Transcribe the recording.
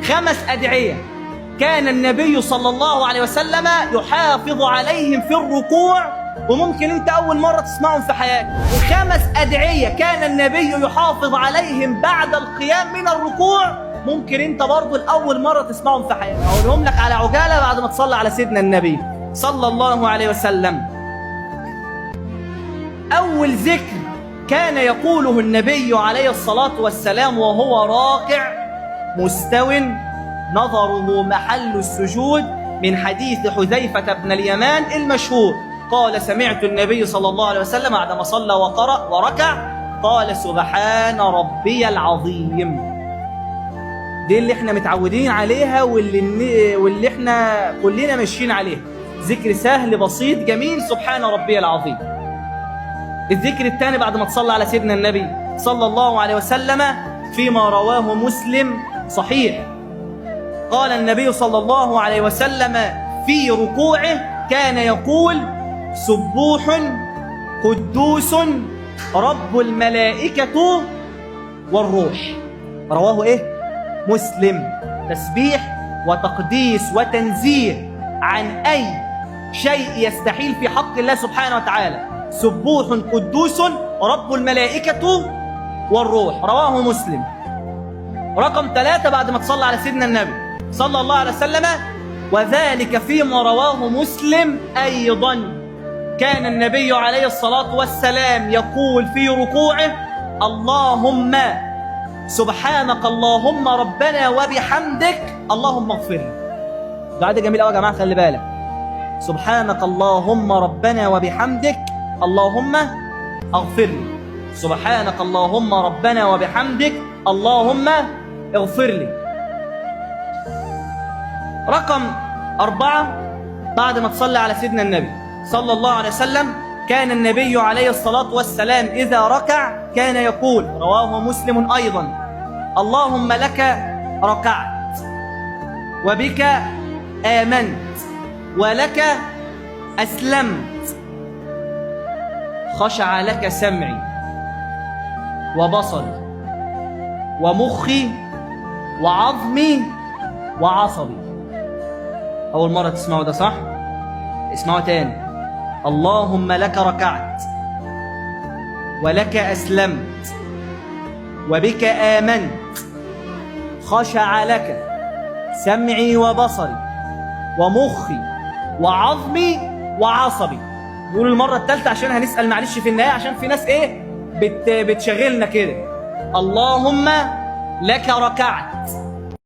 5 أدعية كان النبي صلى الله عليه وسلم يحافظ عليهم في الركوع، وممكن انت اول مرة تسمعهم في حياتك. و5 أدعية كان النبي يحافظ عليهم بعد القيام من الركوع، ممكن انت برضو الاول مرة تسمعهم في حياتك. اقولهم لك على عجالة بعد ما تصلي على سيدنا النبي صلى الله عليه وسلم. اول ذكر كان يقوله النبي عليه الصلاة والسلام وهو راكع مستو نظره محل السجود، من حديث حذيفة بن اليمان المشهور، قال: سمعت النبي صلى الله عليه وسلم بعدما صلى وقرأ وركع قال: سبحان ربي العظيم. دي اللي احنا متعودين عليها واللي احنا كلنا ماشيين عليها، ذكر سهل بسيط جميل، سبحان ربي العظيم. الذكر الثاني بعد ما تصلى على سيدنا النبي صلى الله عليه وسلم فيما رواه مسلم صحيح، قال النبي صلى الله عليه وسلم في ركوعه كان يقول: سبوح قدوس رب الملائكة والروح. رواه ايه؟ مسلم. تسبيح وتقديس وتنزيه عن اي شيء يستحيل في حق الله سبحانه وتعالى. سبوح قدوس رب الملائكة والروح، رواه مسلم. رقم 3 بعد ما تصلى على سيدنا النبي صلى الله عليه وسلم، وذلك فيما رواه مسلم أيضا، كان النبي عليه الصلاة والسلام يقول في ركوعه: اللهم سبحانك اللهم ربنا وبحمدك اللهم اغفر لي. الدعاء ده جميل قوي يا جماعة، خلي بالك. سبحانك اللهم ربنا وبحمدك اللهم اغفر لي. سبحانك اللهم ربنا وبحمدك اللهم اغفر لي. رقم 4 بعد ما تصلي على سيدنا النبي صلى الله عليه وسلم، كان النبي عليه الصلاة والسلام إذا ركع كان يقول، رواه مسلم أيضا: اللهم لك ركعت وبك آمنت ولك أسلمت، خشع لك سمعي وبصري ومخي وعظمي وعصبي. أول مرة تسمعوا ده صح؟ اسمعوا تاني: اللهم لك ركعت ولك أسلمت وبك آمنت، خشع لك سمعي وبصري ومخي وعظمي وعصبي. نقول المرة الثالثة عشان هنسأل معلش في النهاية، عشان في ناس ايه بتشغلنا كده. اللهم لك ركعت